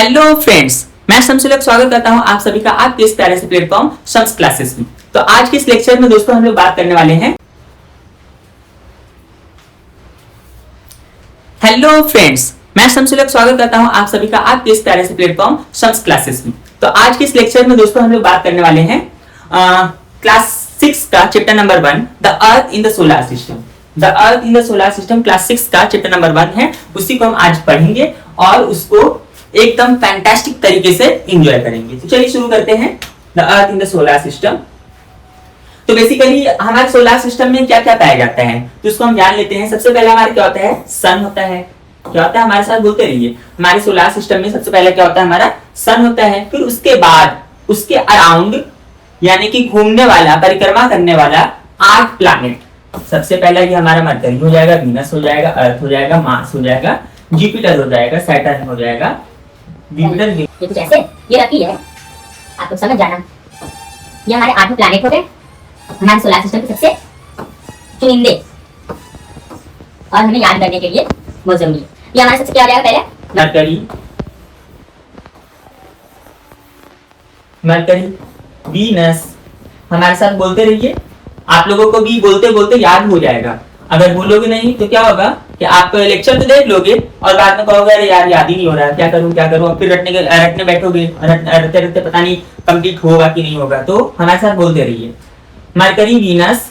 Hello friends, मैं शमसुलक स्वागत करता हूं आप सभी का आपके इस प्यारे से प्लेटफॉर्म शम्स क्लासेस में। तो आज के इस लेक्चर में दोस्तों हम लोग बात करने वाले हैं। हेलो फ्रेंड्स, मैं शमसुलक स्वागत करता हूं आप सभी का आपके इस प्यारे से प्लेटफॉर्म शम्स क्लासेस में। तो आज के इस लेक्चर में दोस्तों हम लोग बात करने वाले हैं क्लास 6 का chapter number 1 the earth in the solar system. The earth in the solar system class 6 का चैप्टर नंबर 1 है, उसी को हम आज पढ़ेंगे और उसको एकदम फैंटास्टिक तरीके से एंजॉय करेंगे। तो चलिए शुरू करते हैं। The earth in the solar system. तो बेसिकली हमारे सोलर सिस्टम में क्या क्या पाया जाता है तो उसको हम जान लेते हैं। सबसे पहले हमारे क्या होता है, सन होता है। क्या होता है, हमारे साथ बोलते रहिए। हमारे सोलर सिस्टम में सबसे पहले क्या होता है, हमारा सन होता है। फिर उसके बाद उसके अराउंड यानी कि घूमने वाला, परिक्रमा करने वाला 8 प्लैनेट। सबसे पहला ये हमारा मरकरी हो जाएगा, वीनस हो जाएगा, अर्थ हो जाएगा, मार्स हो जाएगा, जुपिटर हो जाएगा, सैटर्न हो जाएगा, जुपिटर। ये कुछ ऐसे ये रखी है, आप लोग समझ जाना। ये हमारे 8 प्लैनेट हो गए, हमारे सोलर सिस्टम के सबसे चुनिंदे और हमें याद करने के लिए बहुत जरूरी है। ये हमारा सबसे क्या हो जाएगा, पहले मरकरी, वीनस। हमारे साथ बोलते रहिए, आप लोगों को भी बोलते बोलते याद हो जाएगा। अगर बोलोगे नहीं तो क्या होगा कि आप लेक्चर तो देख लोगे और बाद में कहोगे अरे यार याद ही नहीं हो रहा है, क्या करूं। और फिर रटने बैठोगे, रटते रटते पता नहीं कंप्लीट होगा कि नहीं होगा। तो हमारे साथ बोलते रहिए, मरकरी, वीनस,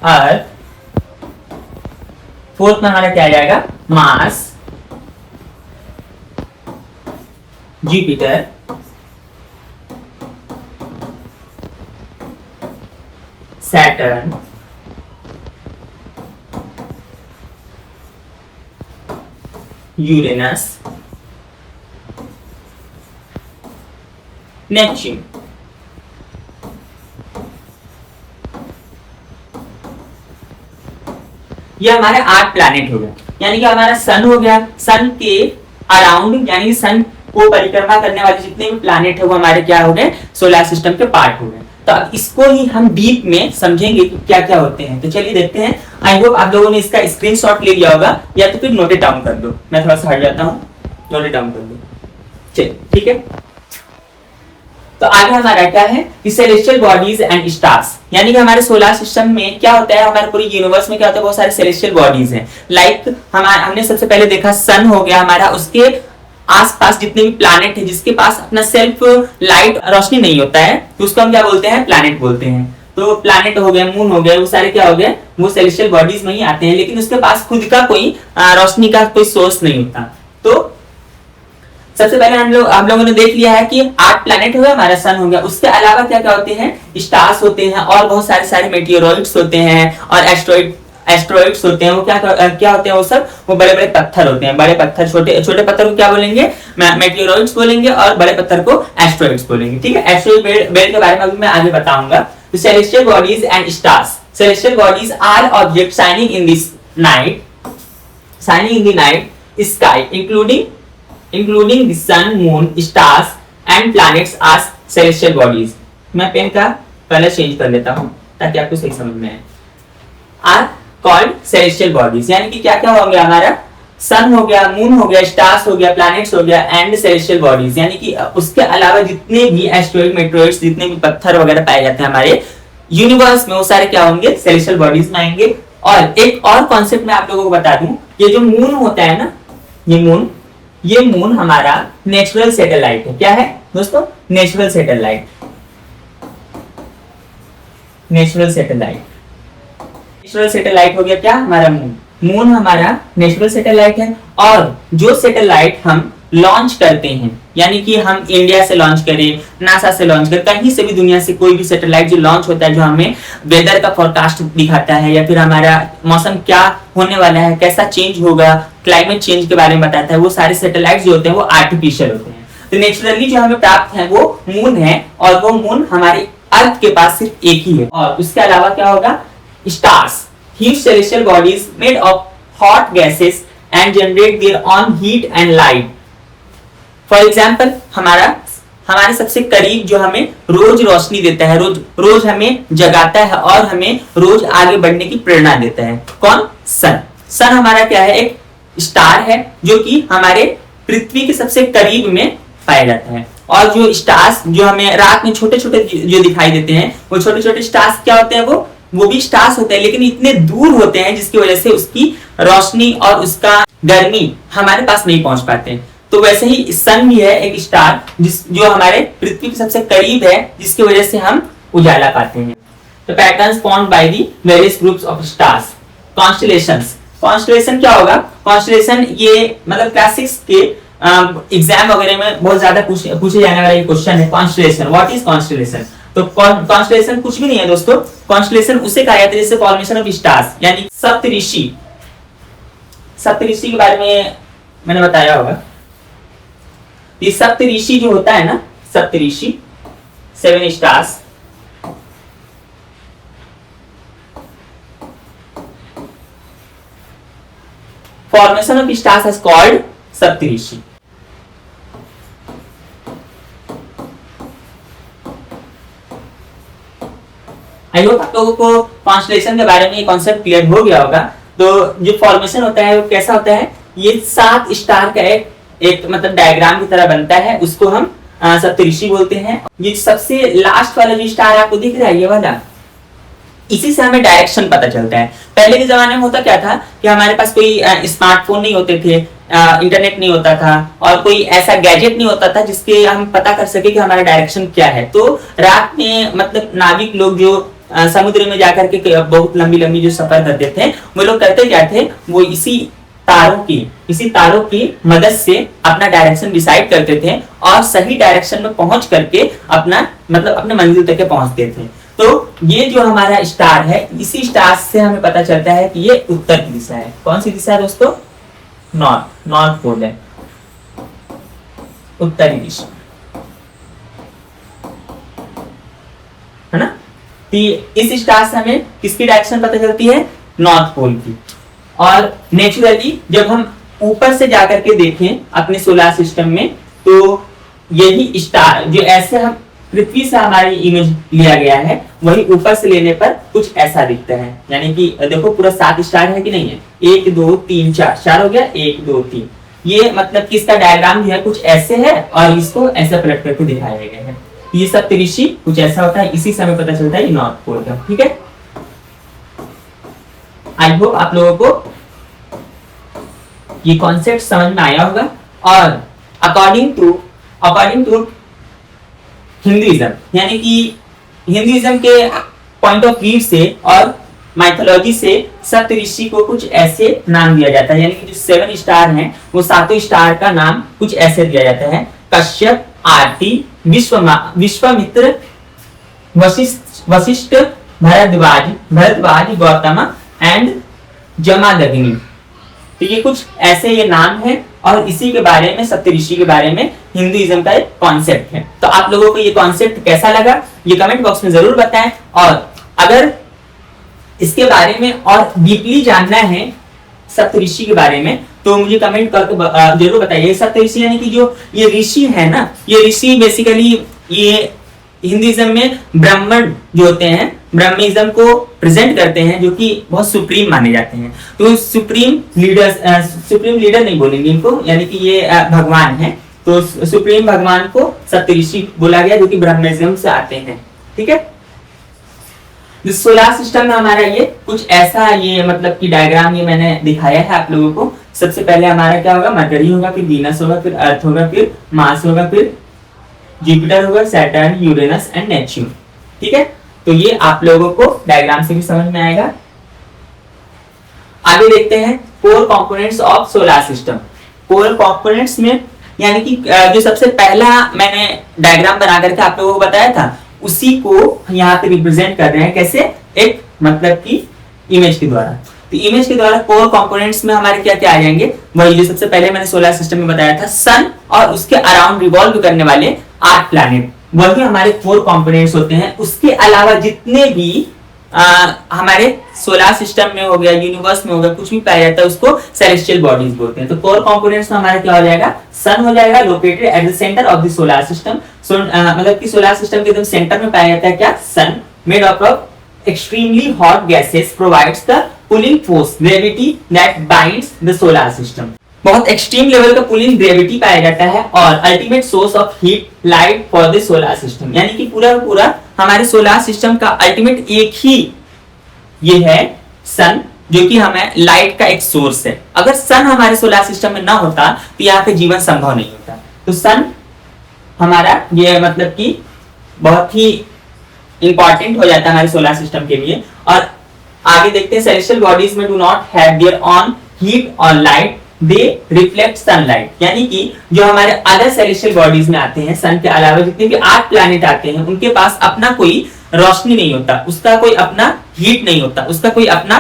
अर्थ। फोर्थ में हमारा क्या आ जाएगा, Mars, Jupiter, Saturn, Uranus, Neptune. ये हमारे 8 प्लैनेट हो गए। यानी कि हमारा सन हो गया, सन के अराउंड यानी सन को परिक्रमा करने वाले जितने भी प्लैनेट है वो हमारे क्या हो गए, सोलर सिस्टम के पार्ट हो गए। तो अब इसको ही हम डीप में समझेंगे कि क्या क्या होते हैं। तो चलिए देखते हैं। आई होप आप लोगों ने इसका स्क्रीनशॉट ले लिया होगा या तो फिर नोट इट डाउन कर दो। मैं थोड़ा सा हट जाता हूँ, नोट इट डाउन कर दो। चलिए ठीक है। तो आगे हमारा क्या है, सेलेस्टियल बॉडीज एंड स्टार्स। यानी कि हमारे सोलर सिस्टम में क्या होता है, हमारे पूरे यूनिवर्स में क्या होता है, बहुत सारे सेलेस्टियल बॉडीज हैं। लाइक हमने सबसे पहले देखा सन हो गया हमारा, उसके आसपास जितने भी प्लैनेट है जिसके पास अपना सेल्फ लाइट रोशनी नहीं होता है तो उसको हम क्या बोलते हैं, प्लैनेट बोलते हैं। तो प्लैनेट हो गए, मून हो गए, वो सारे क्या हो गए, वो सेलेस्टियल बॉडीज में ही आते हैं, लेकिन उसके पास खुद का कोई रोशनी का कोई सोर्स नहीं होता। तो सबसे पहले हम लोगों ने देख लिया है कि 8 प्लैनेट हो गया, हमारा सन हो गया। उसके अलावा क्या क्या होते हैं, स्टार्स होते हैं और बहुत सारे मेटियोरॉइड्स होते हैं और एस्ट्रॉइड्स होते हैं। वो क्या होते हैं, वो सब वो बड़े बड़े पत्थर होते हैं। बड़े पत्थर, छोटे पत्थर को क्या बोलेंगे, मेटियोरॉइड्स बोलेंगे और बड़े पत्थर को एस्ट्रॉइड्स बोलेंगे। ठीक है, एस्ट्रॉइड बेल्ट के बारे में अभी मैं आगे बताऊंगा। तो celestial bodies and stars. Celestial bodies are object shining in the night sky including the sun, moon, stars and planets are celestial bodies। मैं पेन का कलर चेंज कर लेता हूं ताकि आपको सही समझ में आए। Are called celestial bodies। यानी कि क्या क्या हो गया, हमारा सन हो गया, मून हो गया, स्टार्स हो गया, प्लैनेट्स हो गया एंड सेलेस्टियल बॉडीज। यानी कि उसके अलावा जितने भी एस्ट्रॉइड, मेटेरोइड्स, जितने भी पत्थर वगैरह पाए जाते हैं हमारे यूनिवर्स में, वो सारे क्या होंगे, सेलेस्टियल बॉडीज में आएंगे। और एक और कॉन्सेप्ट मैं आप लोगों को बता दूं, ये जो मून होता है ना, ये मून हमारा नेचुरल सैटेलाइट है। क्या है दोस्तों, नेचुरल सैटेलाइट। नेचुरल सैटेलाइट हो गया क्या, हमारा मून हमारा नेचुरल सैटेलाइट है। और जो सैटेलाइट हम लॉन्च करते हैं, यानी कि हम इंडिया से लॉन्च करें, नासा से लॉन्च करें, कहीं से भी दुनिया से कोई भी सैटेलाइट जो लॉन्च होता है, जो हमें वेदर का फोरकास्ट दिखाता है या फिर हमारा मौसम क्या होने वाला है, कैसा चेंज होगा, क्लाइमेट चेंज के बारे में बताता है, वो सारे सैटेलाइट्स जो होते हैं वो आर्टिफिशियल होते हैं। तो नेचुरली जो हमें प्राप्त है वो मून है और वो मून हमारे अर्थ के पास सिर्फ एक ही है। और उसके अलावा क्या होगा, stars, huge celestial bodies made of hot gases and generate their own heat and light. For example हमारे सबसे करीब जो हमें रोज रोशनी देता है, रोज हमें जगाता है और हमें रोज आगे बढ़ने की प्रेरणा देता है, कौन, सन हमारा क्या है, एक स्टार है जो कि हमारे पृथ्वी के सबसे करीब में पाया जाता है। और जो स्टार्स जो हमें रात में छोटे छोटे जो दिखाई देते हैं, वो छोटे छोटे स्टार्स क्या होते हैं, वो भी स्टार्स होते हैं, लेकिन इतने दूर होते हैं जिसकी वजह से उसकी रोशनी और उसका गर्मी हमारे पास नहीं पहुंच पाते हैं। तो वैसे ही सन भी है एक स्टार जो हमारे पृथ्वी के सबसे करीब है, जिसकी वजह से हम उजाला पाते हैं। तो patterns formed by the various groups of stars. Constellations, constellation क्या होगा? कॉन्स्टेलेशन ये मतलब क्लासिक्स के एग्जाम वगैरह में बहुत ज्यादा पूछे जाने वाला ये क्वेश्चन है। Constellation, what is constellation? तो कॉन्स्टेलेशन कुछ भी नहीं है दोस्तों। कॉन्स्टेलेशन उसे कहा जाता है जैसे फॉर्मेशन ऑफ स्टार्स, यानी सप्तऋषि। सप्तऋषि के बारे में मैंने बताया होगा। ये सप्तऋषि जो होता है ना, सप्तऋषि 7 stars, formation of stars is called Saptarishi. I hope आप लोगों को कॉन्स्टेलेशन के बारे में ये कॉन्सेप्ट क्लियर हो गया होगा। तो जो फॉर्मेशन होता है वो कैसा होता है, ये 7 स्टार का एक मतलब डायग्राम की तरह बनता है, उसको हम सप्तऋषि बोलते हैं। ये सबसे लास्ट वाला जो स्टार आपको दिख रहा है ये वाला, इसी से हमें डायरेक्शन पता चलता है। पहले के जमाने में होता क्या था कि हमारे पास कोई स्मार्टफोन नहीं होते थे, इंटरनेट नहीं होता था, और कोई ऐसा गैजेट नहीं होता था जिसके हम पता कर सके कि हमारा डायरेक्शन क्या है। तो रात में मतलब नाविक लोग जो समुद्र में जाकर के बहुत लंबी लंबी जो सफर करते थे, वो लोग करते क्या थे, वो इसी तारों की मदद से अपना डायरेक्शन डिसाइड करते थे और सही डायरेक्शन में पहुंच करके अपने मंजिल तक पहुंचते थे। तो ये जो हमारा स्टार है, इसी स्टार से हमें पता चलता है कि ये उत्तर की दिशा है। कौन सी दिशा है दोस्तों? नॉर्थ पोल है, उत्तरी दिशा है ना। तो इस स्टार से हमें किसकी डायरेक्शन पता चलती है? नॉर्थ पोल की। और नेचुरली जब हम ऊपर से जाकर के देखें अपने सोलर सिस्टम में, तो यही स्टार जो ऐसे हम पृथ्वी से हमारी इमेज लिया गया है, वही ऊपर से लेने पर कुछ ऐसा दिखता है। यानी कि देखो पूरा 7 स्टार है कि नहीं है, 1 2 3 4 हो गया, 1 2 3। ये मतलब कि इसका डायग्राम जो है कुछ ऐसे है और इसको ऐसे पलट करके दिखाया गया है। ये सप्तऋषि कुछ ऐसा होता है, इसी से हमें पता चलता है नॉर्थ पोल का। ठीक है, आई होप आप लोगों को ये कॉन्सेप्ट समझ में आया होगा। और अकॉर्डिंग टू हिंदुइज्म, यानी कि हिंदुइज्म के पॉइंट ऑफ व्यू से और माइथोलॉजी से सप्तऋषि को कुछ ऐसे नाम दिया जाता है। यानी कि जो 7 स्टार हैं, वो 7 स्टार का नाम कुछ ऐसे दिया जाता है: कश्यप, आरती, विश्वामित्र, वशिष्ठ, भरद्वाज, गौतम एंड जमदग्नि। तो ये कुछ ऐसे ये नाम है, और इसी के बारे में, सप्तऋषि के बारे में हिंदुइज्म का एक कॉन्सेप्ट है। तो आप लोगों को ये कॉन्सेप्ट कैसा लगा, ये कमेंट बॉक्स में जरूर बताएं। और अगर इसके बारे में और डीपली जानना है सप्तऋषि के बारे में, तो मुझे कमेंट करके जरूर बताइए। सप्तऋषि यानी कि जो ये ऋषि है ना, ये ऋषि बेसिकली ये हिंदुइज्म में ब्राह्मण जो होते हैं, ब्रह्मिज्म को प्रेजेंट करते हैं, जो कि बहुत सुप्रीम माने जाते हैं। तो सुप्रीम लीडर नहीं बोलेंगे इनको, यानी कि ये भगवान है। तो सुप्रीम भगवान को सप्तऋषि बोला गया, जो कि ब्रह्मिज्म से आते हैं। ठीक है, सोलर सिस्टम में हमारा ये कुछ ऐसा ये मतलब कि डायग्राम ये मैंने दिखाया है आप लोगों को। सबसे पहले हमारा क्या होगा, मरकरी होगा, फिर वीनस होगा, फिर अर्थ होगा, फिर मार्स होगा, फिर जुपिटर होगा, सैटर्न, यूरेनस एंड नेपच्यून। ठीक है, तो ये आप लोगों को डायग्राम से भी समझ में आएगा। आगे देखते हैं 4 components of solar system. 4 components में यानी कि जो सबसे पहला मैंने डायग्राम बना करके आप लोगों को बताया था, उसी को यहाँ पे रिप्रेजेंट कर रहे हैं। कैसे? एक मतलब की इमेज के द्वारा। तो इमेज के द्वारा 4 कंपोनेंट्स में हमारे क्या क्या आ जाएंगे, वही जो सबसे पहले मैंने सोलर सिस्टम में बताया था, सन और उसके अराउंड रिवॉल्व करने वाले 8 प्लैनेट, वही हमारे 4 कंपोनेंट्स होते हैं। उसके अलावा जितने भी हमारे सोलर सिस्टम में हो गया, यूनिवर्स में हो गया, कुछ भी पाया जाता है, उसको सेलेस्टियल बॉडीज बोलते हैं। तो 4 कंपोनेंट्स में हमारा क्या हो जाएगा, सन हो जाएगा, located at the centre of the solar system. मतलब कि सोलर सिस्टम के एकदम सेंटर में पाया जाता है क्या, sun, made up of extremely hot gases, provides the pulling force, gravity that binds the solar system. बहुत एक्सट्रीम लेवल का पुलिंग ग्रेविटी पाया जाता है और ultimate source of heat light for the solar system, यानी कि पूरा पूरा हमारे सोलर सिस्टम का अल्टीमेट एक ही ये है सन, जो कि हमें लाइट का एक सोर्स है। अगर सन हमारे सोलर सिस्टम में ना होता तो यहाँ पे जीवन संभव नहीं होता। तो सन हमारा ये मतलब कि बहुत ही इंपॉर्टेंट हो जाता है हमारे सोलर सिस्टम के लिए। और आगे देखते हैं, सेलेस्टियल बॉडीज में do not have their on heat और लाइट, दे रिफ्लेक्ट सनलाइट, यानी कि जो हमारे अदर सेलेस्टियल बॉडीज में आते हैं, सन के अलावा जितने भी 8 प्लैनेट आते हैं, उनके पास अपना कोई रोशनी नहीं होता, उसका कोई अपना हीट नहीं होता, उसका कोई अपना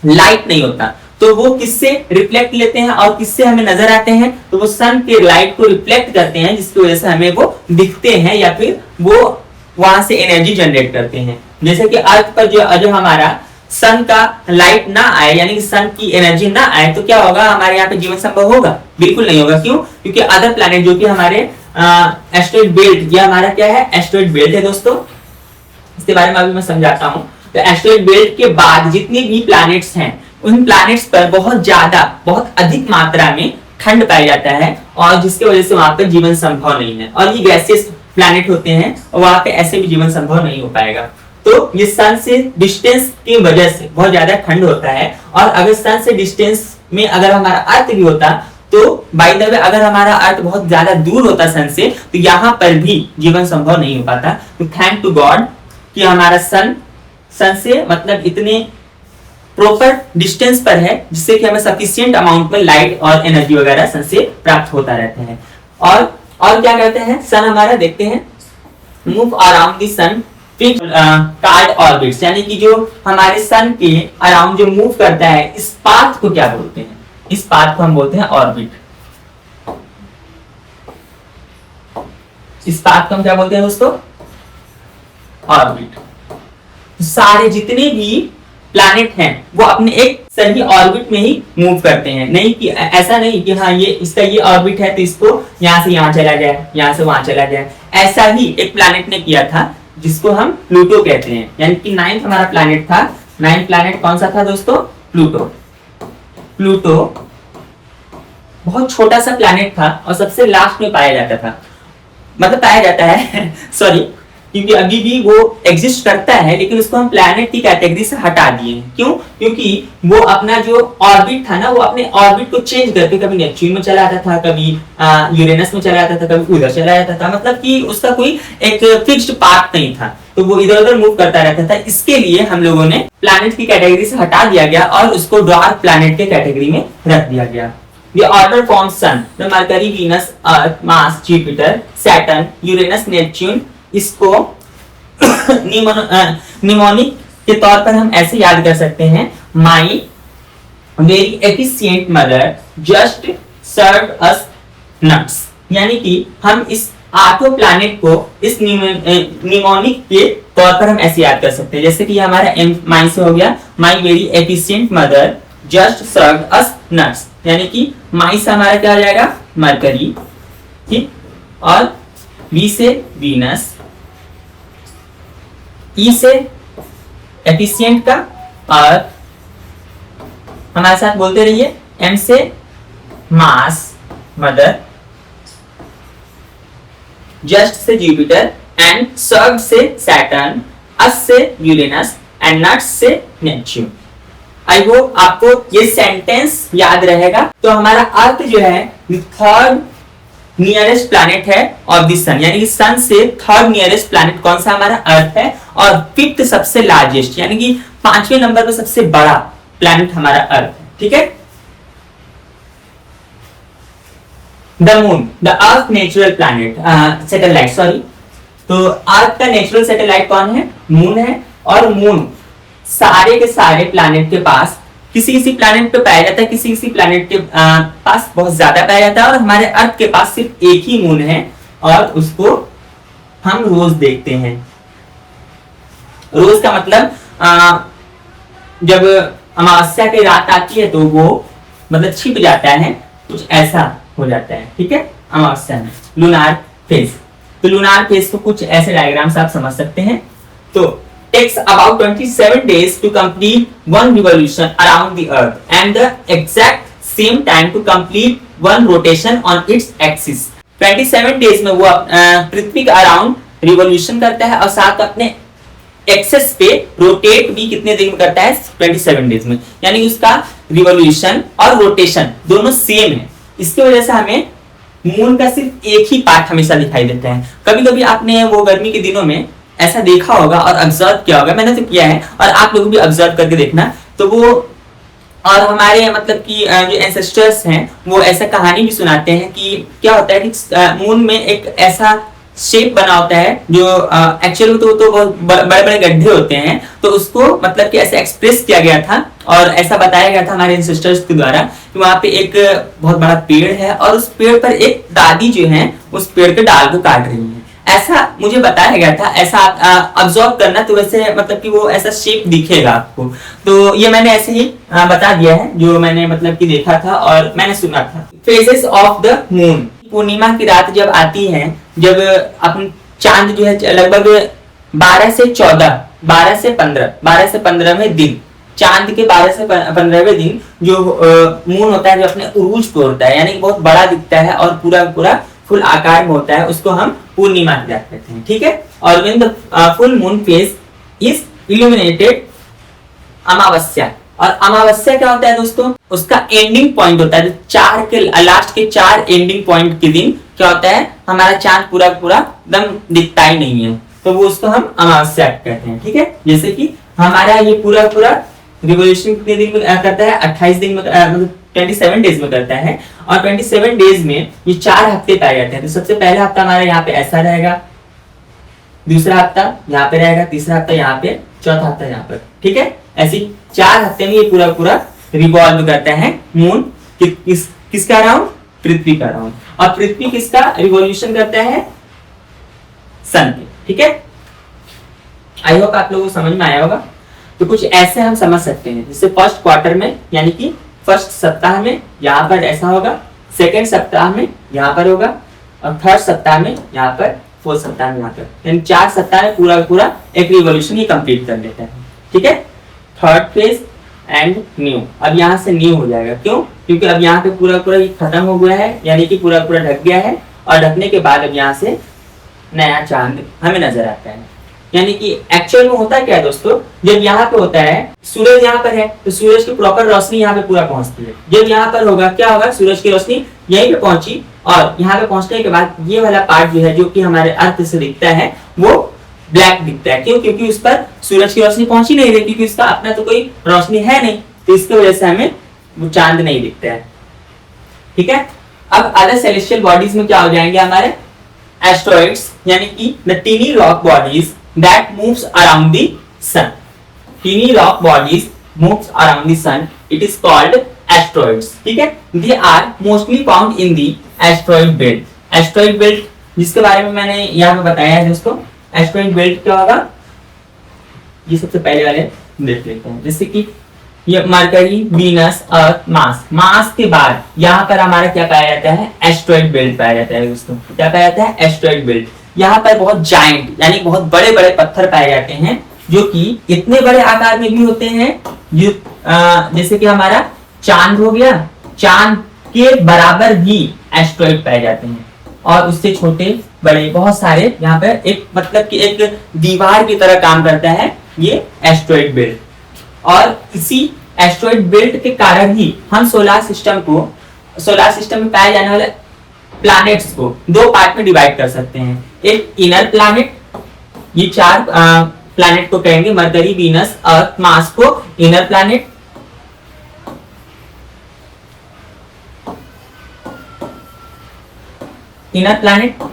लाइट नहीं होता। तो वो किससे रिफ्लेक्ट लेते हैं और किससे हमें नजर आते हैं? तो वो सन के लाइट को रिफ्लेक्ट करते हैं, जिसकी वजह से हमें वो दिखते हैं या फिर वो वहां से एनर्जी जनरेट करते हैं। जैसे कि अर्थ पर जो हमारा सन का लाइट ना आए, यानी कि सन की एनर्जी ना आए, तो क्या होगा? हमारे यहाँ पे जीवन संभव होगा? बिल्कुल नहीं होगा। क्यों? क्योंकि अदर प्लैनेट जो कि हमारे एस्टेरॉइड बेल्ट, ये हमारा क्या है? एस्टेरॉइड बेल्ट है दोस्तों, इसके बारे में अभी मैं समझाता हूँ। तो एस्टेरॉइड बेल्ट के बाद जितने भी प्लैनेट्स हैं, उन प्लैनेट्स पर बहुत अधिक मात्रा में ठंड पाया जाता है, और जिसकी वजह से वहां पर जीवन संभव नहीं है। और ये गैसियस प्लैनेट होते हैं और वहां पे ऐसे भी जीवन संभव नहीं हो पाएगा। तो ये सन से डिस्टेंस की वजह से बहुत ज्यादा ठंड होता है। और अगर सन से डिस्टेंस में अगर हमारा अर्थ भी होता, तो बाय द वे अगर हमारा अर्थ बहुत ज्यादा दूर होता सन से, तो यहाँ पर भी जीवन संभव नहीं हो पाता। तो थैंक टू गॉड कि हमारा सन से मतलब इतने प्रॉपर डिस्टेंस पर है, जिससे कि हमें सफिशिएंट अमाउंट में लाइट और एनर्जी वगैरह सन से प्राप्त होता रहता है। और क्या कहते हैं? सन हमारा देखते हैं move around the sun card orbits, यानी कि जो हमारे सन के अराउंड जो मूव करता है, इस पाथ को क्या बोलते हैं? इस पाथ को हम बोलते हैं ऑर्बिट। इस पाथ को हम क्या बोलते हैं दोस्तों? ऑर्बिट। सारे जितने भी प्लैनेट हैं वो अपने एक सही ऑर्बिट में ही मूव करते हैं, नहीं कि ऐसा नहीं कि हाँ ये इसका ये ऑर्बिट है तो इसको यहाँ से यहाँ चला जाए, यहाँ से वहां चला जाए। ऐसा ही एक प्लैनेट ने किया था, जिसको हम प्लूटो कहते हैं, यानी कि 9th हमारा प्लैनेट था। 9th प्लैनेट कौन सा था दोस्तों? प्लूटो। प्लूटो बहुत छोटा सा प्लैनेट था और सबसे लास्ट में पाया जाता था, मतलब पाया जाता है सॉरी, क्योंकि अभी भी वो एग्जिस्ट करता है, लेकिन उसको हम प्लैनेट की कैटेगरी से हटा दिए हैं। क्यों? क्योंकि वो अपना जो ऑर्बिट था ना, वो अपने ऑर्बिट को चेंज करके कभी नेपच्यून में चला जाता था, कभी यूरेनस में चला जाता था, कभी उधर चला जाता था, मतलब कि उसका कोई एक फिक्स्ड पाथ नहीं था, तो वो इधर उधर मूव करता रहता था। इसके लिए हम लोगों ने प्लैनेट की कैटेगरी से हटा दिया गया और उसको डार्क प्लैनेट के कैटेगरी में रख दिया गया। The order forms Sun, the Mercury, Venus, Earth, Mars, Jupiter, Saturn, Uranus, Neptune। इसको निमोनिक के तौर पर हम ऐसे याद कर सकते हैं, my very efficient mother just serve us nuts, यानी कि हम इस 8 प्लैनेट को इस निमोनिक के तौर पर हम ऐसे याद कर सकते हैं। जैसे कि हमारा माई से हो गया, my very efficient mother just serve us nuts, यानी कि माई से हमारा क्या हो जाएगा? मरकरी, ठीक, और वी से वीनस, ई से एफिशिएंट का, और हमारे साथ बोलते रहिए, एम से मास मदर, जस्ट से जुपिटर, एंड सर्व से सैटर्न, अस से यूरेनस, एंड नट्स से नेपच्यून। आई होप आपको ये सेंटेंस याद रहेगा। तो हमारा अर्थ जो है थर्ड नियरेस्ट प्लैनेट है ऑफ द सन, यानी कि सन से थर्ड नियरेस्ट प्लैनेट कौन सा? हमारा अर्थ है। और 5th सबसे लार्जेस्ट, यानी कि 5वें नंबर पर सबसे बड़ा प्लैनेट हमारा अर्थ है, ठीक है। The moon, the earth natural planet, satellite sorry. तो अर्थ का नेचुरल सैटेलाइट कौन है? मून है। और मून सारे के सारे प्लैनेट के पास किसी प्लैनेट पे पाया जाता है, किसी प्लैनेट के पास बहुत ज्यादा पाया जाता है, और हमारे अर्थ के पास सिर्फ एक ही मून है और उसको हम रोज देखते हैं। रोज का मतलब जब अमावस्या की रात आती है तो वो मतलब छिप जाता है, कुछ ऐसा हो जाता है, ठीक है, अमावस्या में लूनार फेज। तो लूनार फेज को कुछ ऐसे डायग्राम्स आप समझ सकते हैं। तो takes about 27 days to complete one revolution around the earth, and the exact same time to complete one rotation on its axis. 27 days में वो पृथ्वी का अराउंड रिवॉल्यूशन करता है और साथ अपने एक्सेस पे रोटेट भी कितने दिन में करता है, 27 डेज में। यानी उसका रिवॉल्यूशन और रोटेशन दोनों सेम है। इसकी वजह से हमें मून का सिर्फ एक ही पार्ट हमेशा दिखाई देता है। कभी कभी आपने वो गर्मी के दिनों में ऐसा देखा होगा और ऑब्जर्व किया होगा, मैंने तो किया है और आप लोग भी ऑब्जर्व करके देखना, तो वो और हमारे मतलब कि जो एंसेस्टर्स हैं वो ऐसा कहानी भी सुनाते हैं कि क्या होता है कि मून में एक ऐसा शेप बना होता है जो एक्चुअली तो बहुत बड़े बड़े गड्ढे होते हैं, तो उसको मतलब कि ऐसे एक्सप्रेस किया गया था और ऐसा बताया गया था हमारे एंसेस्टर्स के द्वारा कि वहां पे एक बहुत बड़ा पेड़ है और उस पेड़ पर एक दादी जो है उस पेड़ के डाल को काट रही है। ऐसा मुझे बताया गया था, ऐसा ऑब्जर्व करना तो वैसे मतलब कि वो ऐसा शेप दिखेगा आपको। तो ये मैंने ऐसे ही बता दिया है जो मैंने मतलब कि देखा था और मैंने सुना था। फेजेस ऑफ द मून, पूर्णिमा की रात जब आती है, जब अपन चांद जो है लगभग 12 से 14, 12 से 15वें दिन, चांद के 12 से 15वें दिन जो मून होता है जो अपने उरूज पे होता है, यानी बहुत बड़ा दिखता है और पूरा पूरा फुल आकार में होता है, उसको हम पूर्णिमा की रात कहते हैं, ठीक है। और when the full moon phase is illuminated, अमावस्या, और अमावस्या क्या होता है दोस्तों, उसका एंडिंग पॉइंट होता है, चार के लास्ट के 4 एंडिंग पॉइंट के दिन क्या होता है, हमारा चांद पूरा पूरा एकदम दिखता ही नहीं है, तो वो उसको हम अमावस्या कहते हैं, ठीक है। जैसे कि हमारा ये पूरा पूरा रिवॉल्यूशन कितने दिन में करता है, 28 दिन में, मतलब 27 डेज में करता है, और 27 डेज में ये 4 हफ्ते पाए जाते हैं। तो सबसे पहला हफ्ता हमारा यहाँ पे ऐसा रहेगा, दूसरा हफ्ता यहाँ पे रहेगा, तीसरा हफ्ता यहाँ पे, चौथा हफ्ता यहाँ पर, ठीक है। ऐसी 4 हफ्ते में ये पूरा पूरा रिवॉल्व करता है मून किसका अराउंड, पृथ्वी का अराउंड, और पृथ्वी किसका रिवॉल्यूशन करता है, सन पे, ठीक है। आई होप आप लोगों को समझ में आया होगा। तो कुछ ऐसे हम समझ सकते हैं, जैसे फर्स्ट क्वार्टर में यानी कि फर्स्ट सप्ताह में यहाँ पर ऐसा होगा, सेकेंड सप्ताह में यहाँ पर होगा, और थर्ड सप्ताह में यहाँ पर, फोर्थ सप्ताह में यहाँ पर, यानी 4 सप्ताह में पूरा पूरा एक रिवॉल्यूशन ये कंप्लीट कर लेता है, ठीक है। थर्ड फेज एंड न्यू, अब यहाँ से न्यू हो जाएगा, क्यों, क्योंकि अब यहाँ पे पूरा पूरा ये खत्म हो गया है, यानी कि पूरा पूरा ढक गया है, और ढकने के बाद अब यहाँ से नया चांद हमें नजर आता है। यानी कि एक्चुअल में होता क्या है दोस्तों, जब यहाँ पे होता है सूरज यहाँ पर है तो सूरज की प्रॉपर रोशनी यहाँ पे पूरा पहुंचती है। जब यहाँ पर होगा क्या होगा, सूरज की रोशनी यहीं पे पहुंची, और यहाँ पे पहुंचने के बाद ये वाला पार्ट जो है जो कि हमारे अर्थ से दिखता है वो ब्लैक दिखता है, क्यों, क्योंकि उस पर सूरज की रोशनी पहुंच ही नहीं रही, क्योंकि उसका अपना तो कोई रोशनी है नहीं, तो इसकी वजह से हमें वो चांद नहीं दिखता है, ठीक है। अब अदर सेलेस्टियल बॉडीज में क्या हो जाएंगे हमारे एस्ट्रॉइड्स, यानी कि the tiny rock bodies that moves around the sun. Teeny rock bodies moves around the sun. It is called asteroids. ठीक है? They are mostly found in the asteroid belt. Asteroid belt जिसके बारे में मैंने यहाँ पे बताया है दोस्तों, asteroid belt क्या होगा, ये सबसे पहले वाले देख लेते हैं। जैसे कि ये मरकरी, वीनस, अर्थ, मार्स, मार्स के बाद यहाँ पर हमारा क्या पाया जाता है, एस्ट्रॉइड बेल्ट पाया जाता है दोस्तों। क्या पाया जाता है, एस्ट्रॉइड बेल्ट। यहाँ पर बहुत जाइंट यानी बहुत बड़े बड़े पत्थर पाए जाते हैं जो कि इतने बड़े आकार में भी होते हैं, जो जैसे कि हमारा चांद हो गया, चांद के बराबर भी एस्ट्रॉइड पाए जाते हैं, और उससे छोटे बड़े बहुत सारे यहाँ पर एक मतलब कि एक दीवार की तरह काम करता है ये एस्ट्रॉइड बेल्ट। और इसी एस्ट्रॉइड बेल्ट के कारण ही हम सोलर सिस्टम में पाए जाने वाले प्लैनेट्स को 2 पार्ट में डिवाइड कर सकते हैं। एक इनर प्लैनेट, ये 4 प्लैनेट को कहेंगे, मरकरी, वीनस, अर्थ, मार्स को इनर प्लैनेट,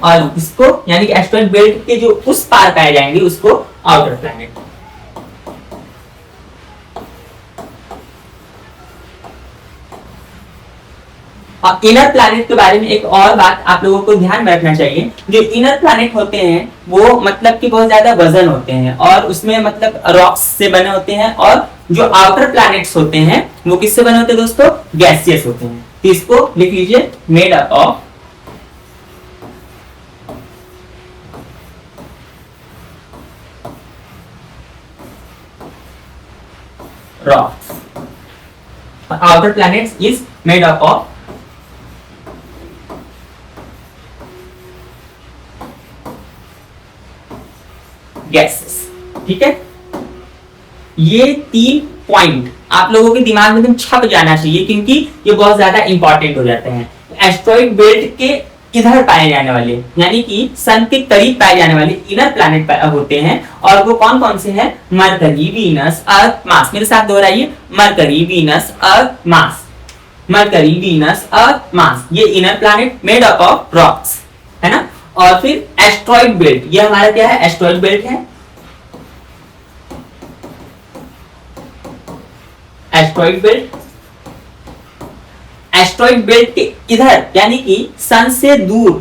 और इसको यानी कि एस्ट्रॉइड बेल्ट के जो उस पार पाए जाएंगे उसको आउटर प्लैनेट। और इनर प्लैनेट के बारे में एक और बात आप लोगों को ध्यान में रखना चाहिए, जो इनर प्लैनेट होते हैं वो मतलब कि बहुत ज्यादा वजन होते हैं और उसमें मतलब रॉक्स से बने होते हैं, और जो आउटर प्लैनेट्स होते हैं वो किससे बने होते हैं दोस्तों, गैसियस होते हैं। तो इसको लिख लीजिए, made of rocks. outer planets is made up of gases। ठीक है, ये 3 पॉइंट आप लोगों के दिमाग में एकदम छप जाना चाहिए, क्योंकि ये बहुत ज्यादा इंपॉर्टेंट हो जाते हैं। एस्ट्रॉइड बेल्ट के इधर पाए जाने वाले, यानी कि सन के करीब पाए जाने वाले इनर प्लैनेट होते हैं, और वो कौन कौन से हैं? मरकरी, वीनस, अर्थ, मार्स। मेरे साथ दोहराइए, मरकरी, वीनस, अर्थ, मार्स। मरकरी, वीनस, अर्थ, मार्स, ये inner planet made up of rocks, है ना। और फिर एस्ट्रॉइड बेल्ट, ये हमारा क्या है? एस्ट्रॉइड बेल्ट है। एस्ट्रॉइड बेल्ट, एस्ट्रॉइड बेल्ट के इधर यानी कि सन से दूर,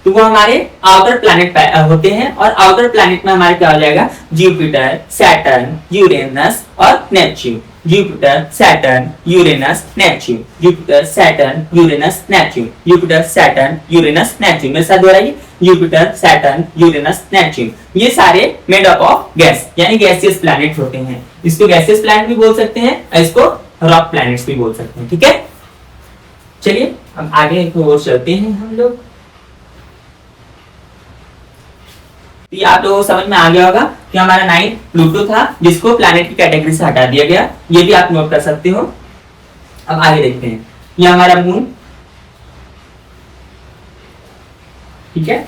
तो वो हमारे आउटर प्लैनेट होते हैं। और आउटर प्लैनेट में हमारे क्या हो जाएगा? जुपिटर, सैटर्न, यूरेनस और Neptune. Jupiter, Saturn, Uranus, Neptune. Jupiter, Saturn, Uranus, Neptune. Jupiter, Saturn, Uranus, Neptune. मेरे साथ दोहराइए, जुपिटर, सैटर्न, यूरेनस, नेपच्यून। ये सारे मेड अप ऑफ गैस, यानी गैसियस प्लैनेट होते हैं। इसको गैसियस प्लैनेट भी बोल सकते हैं, इसको रॉक प्लैनेट्स भी बोल सकते हैं। ठीक है, चलिए अब आगे की ओर चलते हैं हम लोग। तो ये आप लोगों को समझ में आ गया होगा कि हमारा 9 प्लूटो था, जिसको प्लैनेट की कैटेगरी से हटा दिया गया। ये भी आप नोट कर सकते हो। अब आगे देखते हैं, ये हमारा मून, ठीक है।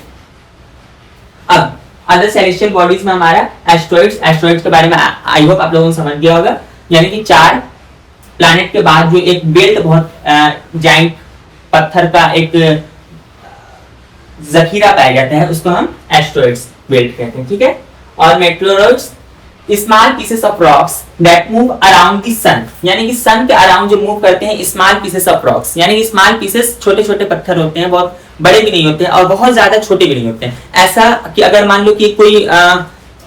अब अदर सेलेस्टियल बॉडीज में हमारा एस्ट्रॉइड्स, एस्ट्रॉइड्स के बारे में आई होप आप लोगों को समझ गया होगा, यानी कि 4 प्लैनेट के बाद जो एक बेल्ट, बहुत जाइंट पत्थर का एक जखीरा पाया जाता है, उसको हम एस्ट्रॉइड्स बेल्ट कहते हैं। ठीक है, और meteoroids, small pieces of rocks that move around the sun, यानी कि सन के अराउंड जो मूव करते हैं, स्मॉल पीसेस ऑफ रॉक्स, यानी कि स्मॉल पीसेस छोटे छोटे पत्थर होते हैं, बहुत बड़े भी नहीं होते हैं और बहुत ज्यादा छोटे भी नहीं होते हैं। ऐसा कि अगर मान लो कि कोई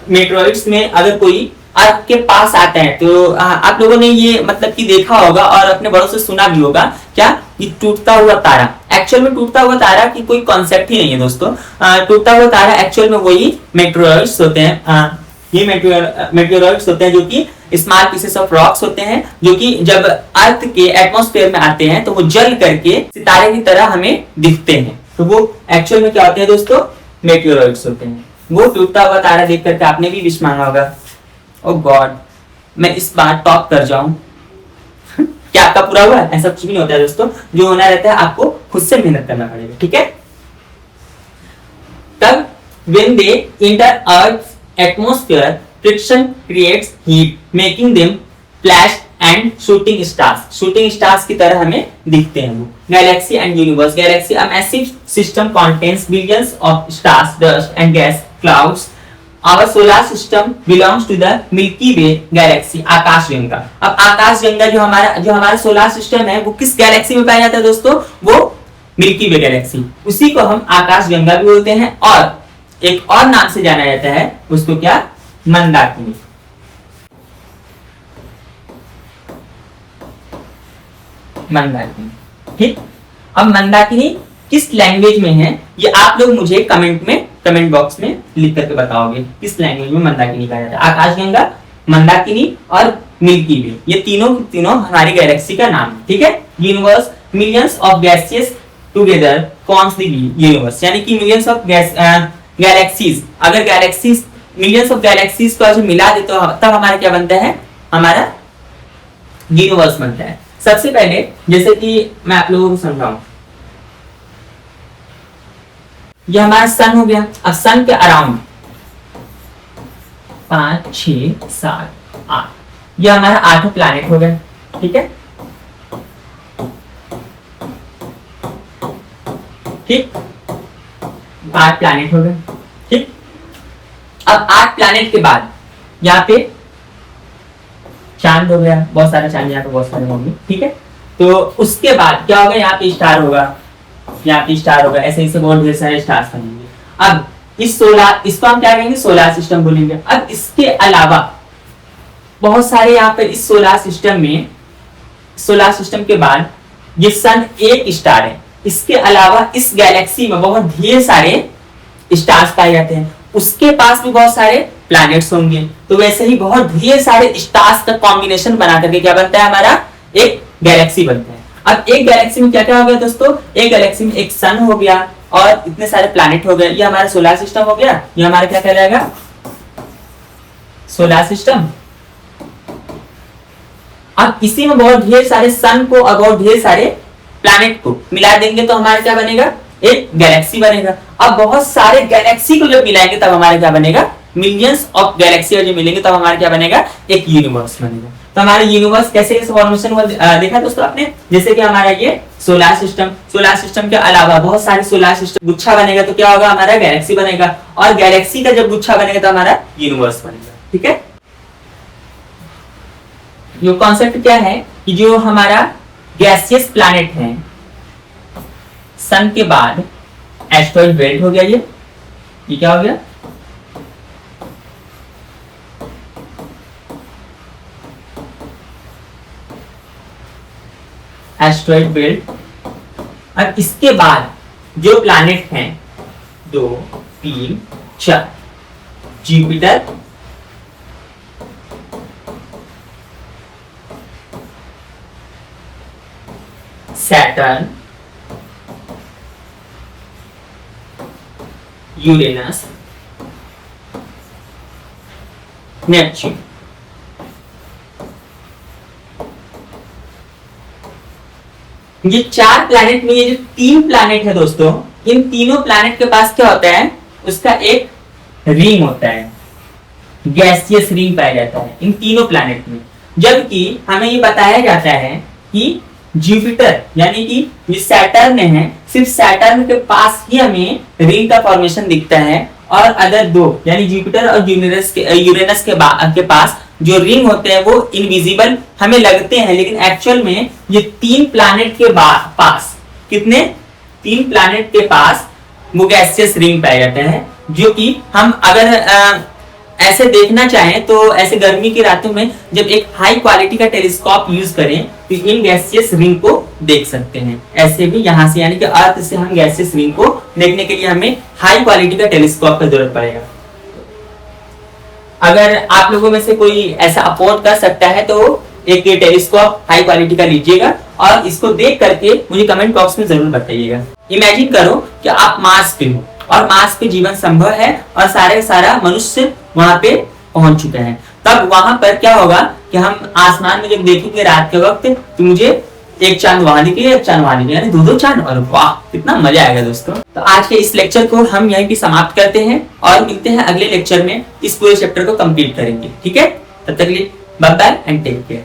मेटेओरॉइड्स में अगर कोई अर्थ के पास आता है, तो आप लोगों ने ये मतलब कि देखा होगा और अपने बड़ों से सुना भी होगा, क्या? ये टूटता हुआ तारा। एक्चुअल में टूटता हुआ तारा की कोई कॉन्सेप्ट ही नहीं है दोस्तों। टूटता हुआ तारा एक्चुअल में वही मेटेओरॉइड्स होते हैं। ये मेटेओरॉइड्स होते हैं जो कि स्मॉल पीसेस ऑफ रॉक्स होते हैं, जो कि जब अर्थ के एटमॉस्फेयर में आते हैं तो वो जल करके सितारे की तरह हमें दिखते हैं। तो वो एक्चुअल में क्या होते हैं दोस्तों? मेटेओरॉइड्स होते हैं। वो टूटता हुआ तारा देख करके आपने भी विश मांगा होगा, ओ गॉड मैं इस बार टॉप कर जाऊं। क्या आपका पूरा हुआ? ऐसा कुछ भी नहीं होता है दोस्तों। जो होना रहता है आपको खुद से मेहनत करना पड़ेगा। ठीक है, तब when they enter Earth's atmosphere, friction creates heat, making them flash and shooting stars. Shooting stars की तरह हमें दिखते हैं वो। Galaxy and universe. Galaxy, a massive system contains billions of stars, dust and gas clouds. Our solar system belongs to the Milky Way galaxy. आकाशगंगा। अब आकाशगंगा जो हमारा सोलर सिस्टम है, वो किस गैलेक्सी में पाया जाता है दोस्तों? वो मिल्की वे गैलेक्सी। उसी को हम आकाशगंगा भी बोलते हैं, और एक और नाम से जाना जाता है उसको, क्या? मंदाकिनी। मंदाकिनी, ठीक। अब मंदाकिनी किस लैंग्वेज में है, ये आप लोग मुझे कमेंट बॉक्स में लिख करके बताओगे किस लैंग्वेज में मंदाकिनी कहा जाता है। आकाशगंगा, मंदाकिनी और मिल्की वे, ये तीनों हमारी गैलेक्सी का नाम है। ठीक है, universe, millions of gases together forms the universe, यानी कि मिलियंस ऑफ गैलेक्सीज, अगर गैलेक्सीज मिलियंस ऑफ गैलेक्सीज को अगर मिला दे तो तब हमारा क्या बनता है? हमारा यूनिवर्स बनता है। सबसे पहले जैसे कि मैं आप लोगों को समझाऊं, ये हमारा सन हो गया। अब सन के अराउंड 5, 6, 7, 8, ये हमारा 8 प्लैनेट हो गया। ठीक है, ठीक, 8 प्लैनेट हो गए। ठीक, अब 8 प्लैनेट के बाद यहाँ पे चांद हो गया, बहुत सारे चांद यहाँ पे बहुत सारे होंगे। ठीक है, तो उसके बाद क्या होगा? यहाँ पे स्टार होगा, यहाँ पे स्टार होगा, ऐसे ऐसे बहुत ढेर सारे स्टार्स बनेंगे। अब इसको हम क्या कहेंगे? सोलर सिस्टम बोलेंगे। अब इसके अलावा बहुत सारे यहाँ पे इस सोलर सिस्टम के बाद ये सन एक स्टार है। इसके अलावा इस गैलेक्सी में बहुत ढेर सारे स्टार्स पाए जाते हैं, उसके पास भी बहुत सारे प्लैनेट्स होंगे। तो वैसे ही बहुत ढेर सारे स्टार्स का कॉम्बिनेशन बना करके क्या बनता है? हमारा एक गैलेक्सी बनता है। अब एक गैलेक्सी में क्या क्या हो गया दोस्तों, एक गैलेक्सी में एक सन हो गया और इतने सारे प्लैनेट हो गए, ये हमारा सोलर सिस्टम हो गया। ये हमारा क्या कहलाएगा, सोलर सिस्टम। अब इसी में बहुत ढेर सारे सन को और बहुत ढेर सारे प्लैनेट को मिला देंगे तो हमारा क्या बनेगा, एक गैलेक्सी बनेगा। अब बहुत सारे गैलेक्सी को जब मिलाएंगे तब हमारा क्या बनेगा, मिलियंस ऑफ गैलेक्सी जो मिलेंगे तब हमारा क्या बनेगा, एक यूनिवर्स बनेगा। तो हमारा यूनिवर्स कैसे फॉर्मेशन हुआ देखा दोस्तों आपने, जैसे कि हमारा ये सोलर सिस्टम के अलावा बहुत सारे सोलर सिस्टम गुच्छा बनेगा तो क्या होगा, हमारा गैलेक्सी बनेगा, और गैलेक्सी का जब गुच्छा बनेगा तो हमारा यूनिवर्स बनेगा। ठीक है, ये कॉन्सेप्ट क्या है कि जो हमारा गैसियस प्लैनेट है, सन के बाद एस्टेरॉयड बेल्ट हो गया, ये क्या हो गया, एस्टेरॉयड बेल्ट। और इसके बाद जो प्लैनेट हैं 2 3 4, जुपिटर, सैटर्न, यूरेनस, नेपच्यून। ये 4 प्लैनेट में ये जो 3 प्लैनेट है दोस्तों, इन तीनों प्लैनेट के पास क्या होता है, उसका एक रिंग होता है, गैसियस रिंग पाया जाता है इन तीनों प्लैनेट में। जबकि हमें ये बताया जाता है कि जुपिटर यानी कि ये सैटर्न है, सिर्फ सैटर्न के पास ही हमें रिंग का फॉर्मेशन दिखता है, और अदर 2 यानी जुपिटर और यूरेनस के पास जो रिंग होते हैं वो इनविजिबल हमें लगते हैं, लेकिन एक्चुअल में ये 3 प्लैनेट के पास, कितने, 3 प्लैनेट के पास वो गैसियस रिंग पाए जाते हैं, जो कि हम अगर ऐसे देखना चाहें तो ऐसे गर्मी की रातों में जब एक हाई क्वालिटी का टेलीस्कोप यूज करें तो इन गैसियस रिंग को देख सकते हैं। ऐसे भी यहाँ से यानी कि अर्थ से हम गैसियस रिंग को देखने के लिए हमें हाई क्वालिटी का टेलीस्कोप की जरूरत पड़ेगा। अगर आप लोगों में से कोई ऐसा अफोर्ड कर सकता है तो एक टेलीस्कोप हाई क्वालिटी का लीजिएगा और इसको देख करके मुझे कमेंट बॉक्स में जरूर बताइएगा। इमेजिन करो कि आप मार्स पे हो और मार्स पे जीवन संभव है और सारा मनुष्य वहां पे पहुंच चुका है, तब वहां पर क्या होगा कि हम आसमान में जब देखेंगे रात के वक्त तो मुझे एक चांद वहां दिखेगा, एक चांद वहां दिखेगा, यानी 2-2 चांद, और वाह कितना मजा आएगा दोस्तों। तो आज के इस लेक्चर को हम यहीं पे समाप्त करते हैं और मिलते हैं अगले लेक्चर में, इस पूरे चैप्टर को कंप्लीट करेंगे। ठीक है, तब तक के लिए bye bye and take care.